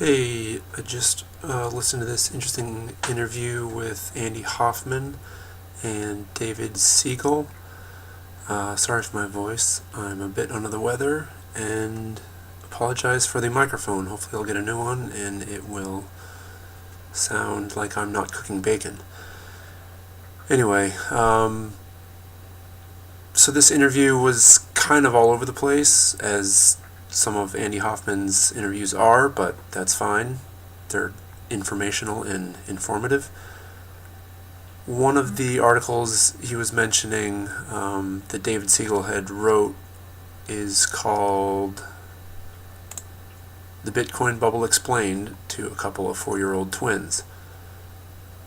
Hey, I just listened to this interesting interview with Andy Hoffman and David Siegel. Sorry for my voice. I'm a bit under the weather and apologize for the microphone. Hopefully I'll get a new one and it will sound like I'm not cooking bacon. Anyway, so this interview was kind of all over the place, as some of Andy Hoffman's interviews are, but that's fine. They're informational and informative. One of the articles he was mentioning that David Siegel had wrote is called "The Bitcoin Bubble Explained to a Couple of 4-Year-Old Twins."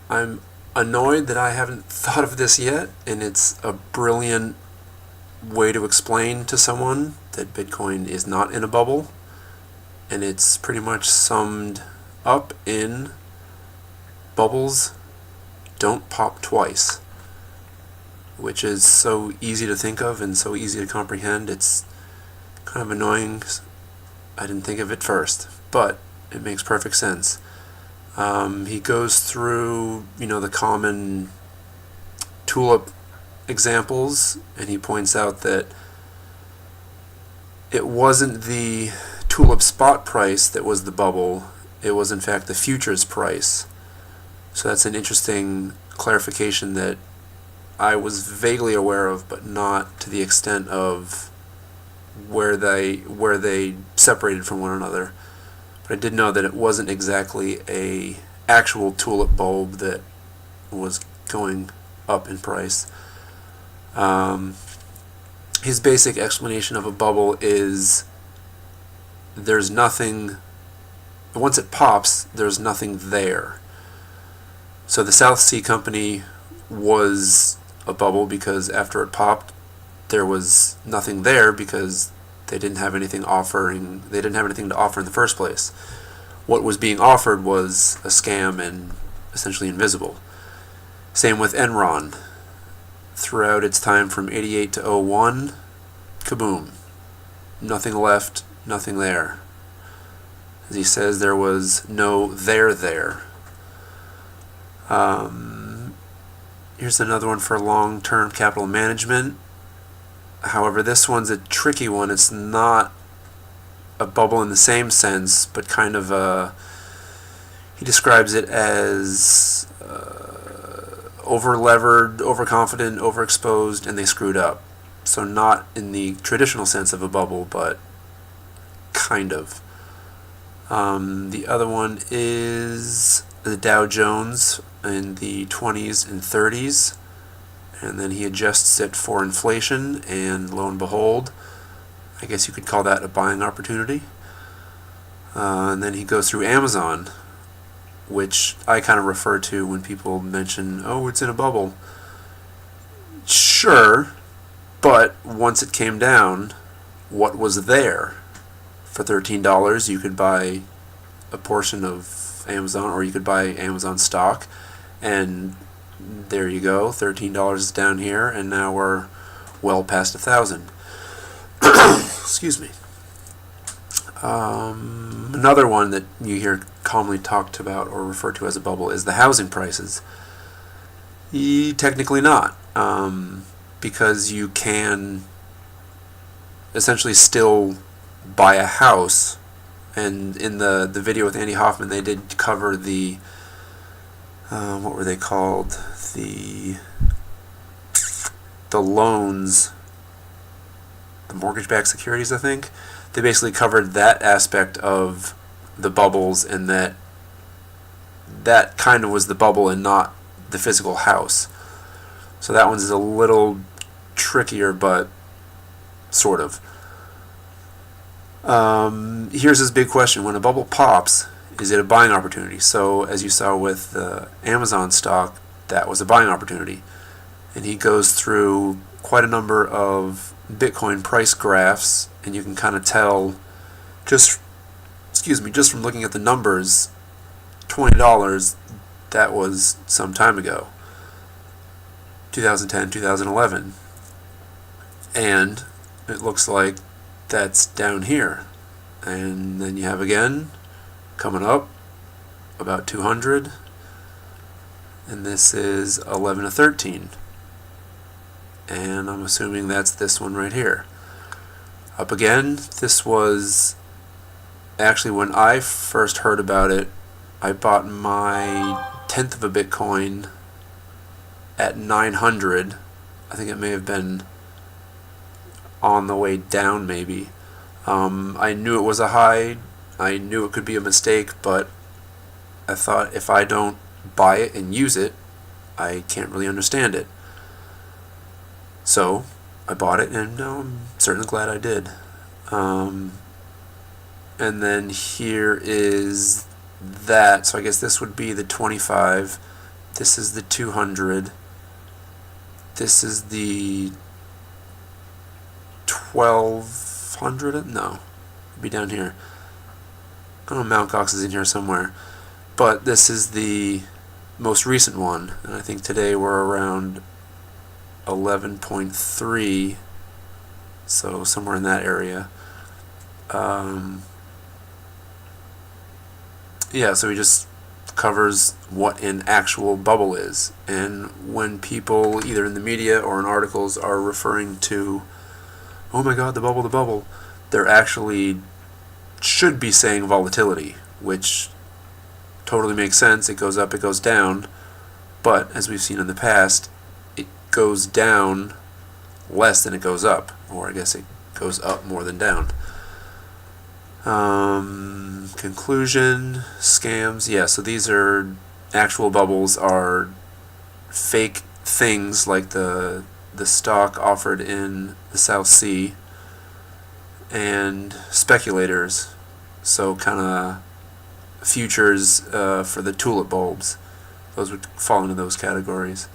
I'm annoyed that I haven't thought of this yet, and it's a brilliant way to explain to someone that Bitcoin is not in a bubble, and it's pretty much summed up in bubbles don't pop twice, which is so easy to think of and so easy to comprehend. It's kind of annoying. I didn't think of it first, but it makes perfect sense. He goes through, the common tulip examples, and he points out that it wasn't the tulip spot price that was the bubble, it was in fact the futures price. So that's an interesting clarification that I was vaguely aware of, but not to the extent of where they separated from one another. But I did know that it wasn't exactly a actual tulip bulb that was going up in price. His basic explanation of a bubble is there's nothing, once it pops, there's nothing there. So the South Sea Company was a bubble because after it popped, there was nothing there because they didn't have anything to offer in the first place. What was being offered was a scam and essentially invisible. Same with Enron. Throughout its time from 88 to 01, kaboom. Nothing left, nothing there. As he says, there was no there. Here's another one for long-term capital management. However, this one's a tricky one. It's not a bubble in the same sense, but kind of he describes it as over-levered, overconfident, overexposed, and they screwed up. So not in the traditional sense of a bubble, but kind of. The other one is the Dow Jones in the 20s and 30s, and then he adjusts it for inflation, and lo and behold, I guess you could call that a buying opportunity. And then he goes through Amazon, which I kind of refer to when people mention, oh, it's in a bubble. Sure, but once it came down, what was there? For $13, you could buy a portion of Amazon, or you could buy Amazon stock, and there you go, $13 is down here, and now we're well past 1,000. Excuse me. Another one that you hear commonly talked about or referred to as a bubble is the housing prices. Technically not, because you can essentially still buy a house, and in the video with Andy Hoffman, they did cover the what were they called? The loans, the mortgage-backed securities, I think. They basically covered that aspect of the bubbles, and that kind of was the bubble and not the physical house. So that one's a little trickier, but sort of. Here's his big question. When a bubble pops, is it a buying opportunity? So as you saw with the Amazon stock, that was a buying opportunity. And he goes through quite a number of Bitcoin price graphs, and you can kind of tell just from looking at the numbers, $20, that was some time ago. 2010, 2011. And it looks like that's down here. And then you have again coming up about 200, and this is 11 to 13, and I'm assuming that's this one right here. Up again, this was actually when I first heard about it. I bought my 1/10 of a Bitcoin at 900. I think it may have been on the way down, maybe. I knew it was a high. I knew it could be a mistake, but I thought if I don't buy it and use it, I can't really understand it. So I bought it, and I'm certainly glad I did. And then here is that. So I guess this would be the 25. This is the 200. This is the 1200. No, it'd be down here. I don't know, Mt. Gox is in here somewhere. But this is the most recent one, and I think today we're around 11.3, so somewhere in that area. Yeah, so he just covers what an actual bubble is, and when people either in the media or in articles are referring to, oh my god, the bubble, they're actually should be saying volatility, which totally makes sense. It goes up, it goes down, but as we've seen in the past, it goes down less than it goes up, or I guess it goes up more than down. Conclusion, scams. Yeah, so these are actual bubbles, are fake things like the stock offered in the South Sea, and speculators, so kind of futures for the tulip bulbs. Those would fall into those categories.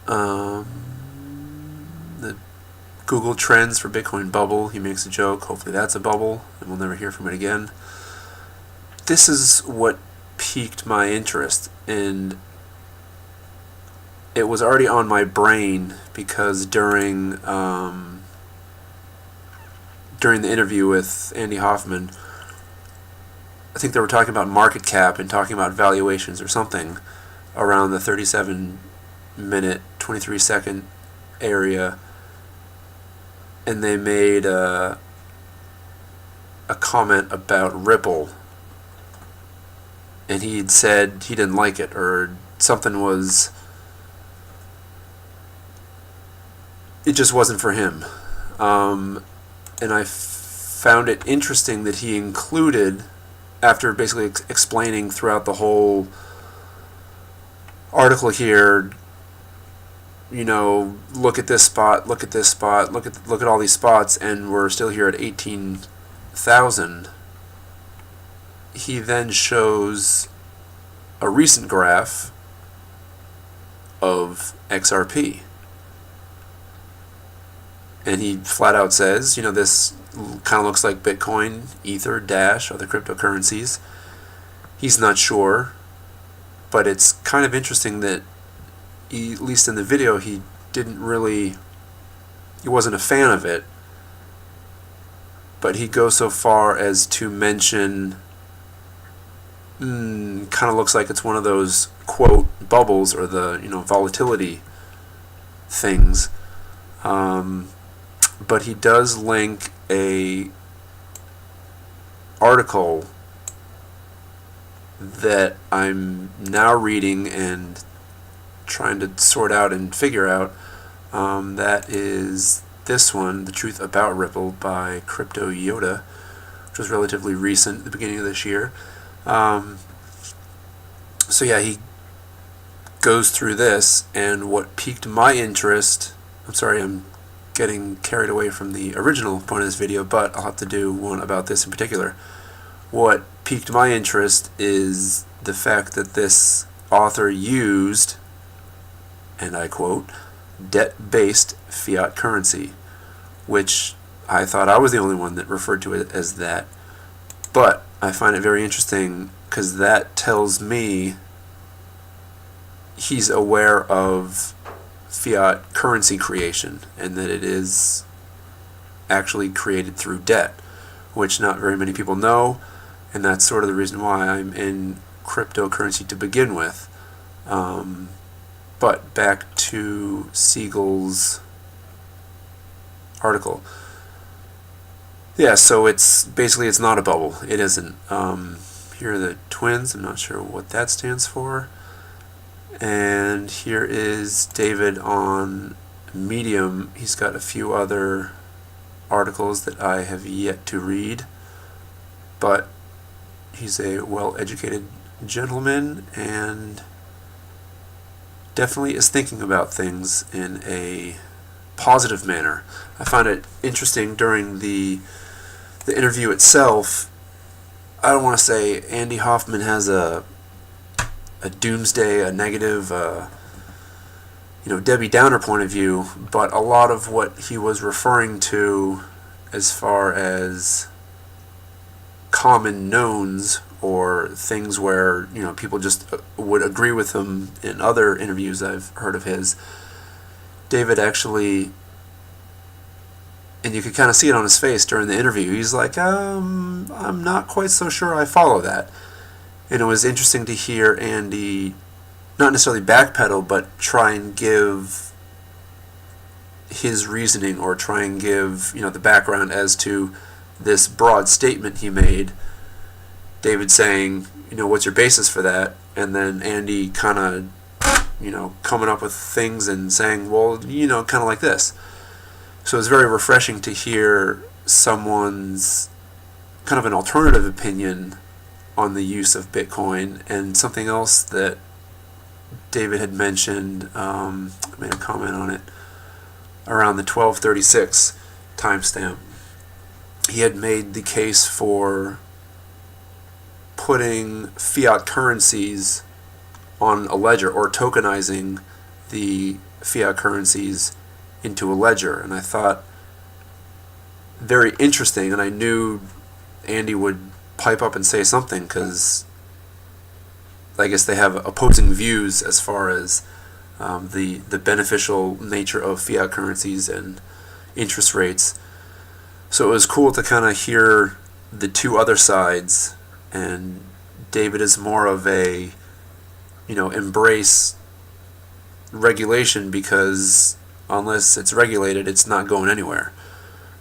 The Google Trends for Bitcoin bubble, he makes a joke, hopefully that's a bubble, and we'll never hear from it again. This is what piqued my interest, and it was already on my brain because during the interview with Andy Hoffman, I think they were talking about market cap and talking about valuations or something around the 37-minute, 23-second area, and they made a comment about Ripple, and he'd said he didn't like it, or something was, it just wasn't for him. And I found it interesting that he included, after basically explaining throughout the whole article here, you know, look at this spot, look at this spot, look at all these spots, and we're still here at 18,000. He then shows a recent graph of XRP, and he flat out says, you know, this kind of looks like Bitcoin, Ether, Dash, other cryptocurrencies. He's not sure, but it's kind of interesting that at least in the video, he wasn't a fan of it, but he goes so far as to mention, kind of looks like it's one of those, quote, bubbles, or the, you know, volatility things. But he does link a article that I'm now reading and trying to sort out and figure out. That is this one, The Truth About Ripple by Crypto Yoda, which was relatively recent, at the beginning of this year. So yeah, he goes through this, and what piqued my interest, I'm sorry, I'm getting carried away from the original point of this video, but I'll have to do one about this in particular. What piqued my interest is the fact that this author used, and I quote, debt-based fiat currency, which I thought I was the only one that referred to it as that, but I find it very interesting because that tells me he's aware of fiat currency creation, and that it is actually created through debt, which not very many people know. and that's sort of the reason why I'm in cryptocurrency to begin with. But back to Siegel's article. Yeah, so it's not a bubble. It isn't. Here are the twins. I'm not sure what that stands for. And here is David on Medium. He's got a few other articles that I have yet to read, but he's a well-educated gentleman and definitely is thinking about things in a positive manner. I found it interesting during the interview itself. I don't want to say Andy Hoffman has a doomsday, a negative, Debbie Downer point of view, but a lot of what he was referring to as far as common knowns or things where people just would agree with him in other interviews I've heard of his, David actually, and you could kind of see it on his face during the interview, he's like, I'm not quite so sure I follow that. And it was interesting to hear Andy not necessarily backpedal, but try and give his reasoning or try and give the background as to this broad statement he made. David saying, what's your basis for that? And then Andy kind of, coming up with things and saying, well, kind of like this. So it's very refreshing to hear someone's kind of an alternative opinion on the use of Bitcoin. And something else that David had mentioned, I made a comment on it, around the 1236 timestamp. He had made the case for putting fiat currencies on a ledger or tokenizing the fiat currencies into a ledger, and I thought very interesting, and I knew Andy would pipe up and say something because I guess they have opposing views as far as the beneficial nature of fiat currencies and interest rates. So it was cool to kind of hear the two other sides, and David is more of a embrace regulation because unless it's regulated, it's not going anywhere,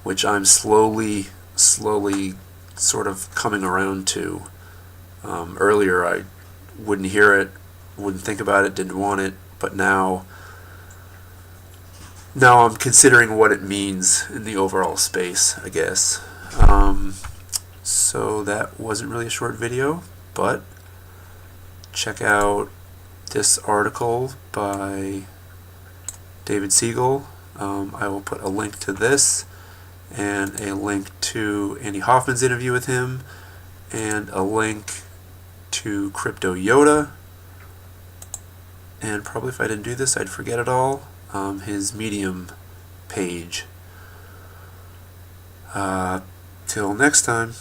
which I'm slowly sort of coming around to. Earlier I wouldn't hear it, wouldn't think about it, didn't want it, but now I'm considering what it means in the overall space, I guess. So that wasn't really a short video, but check out this article by David Siegel. I will put a link to this and a link to Andy Hoffman's interview with him and a link to Crypto Yoda, and probably if I didn't do this I'd forget it all, his Medium page. Till next time.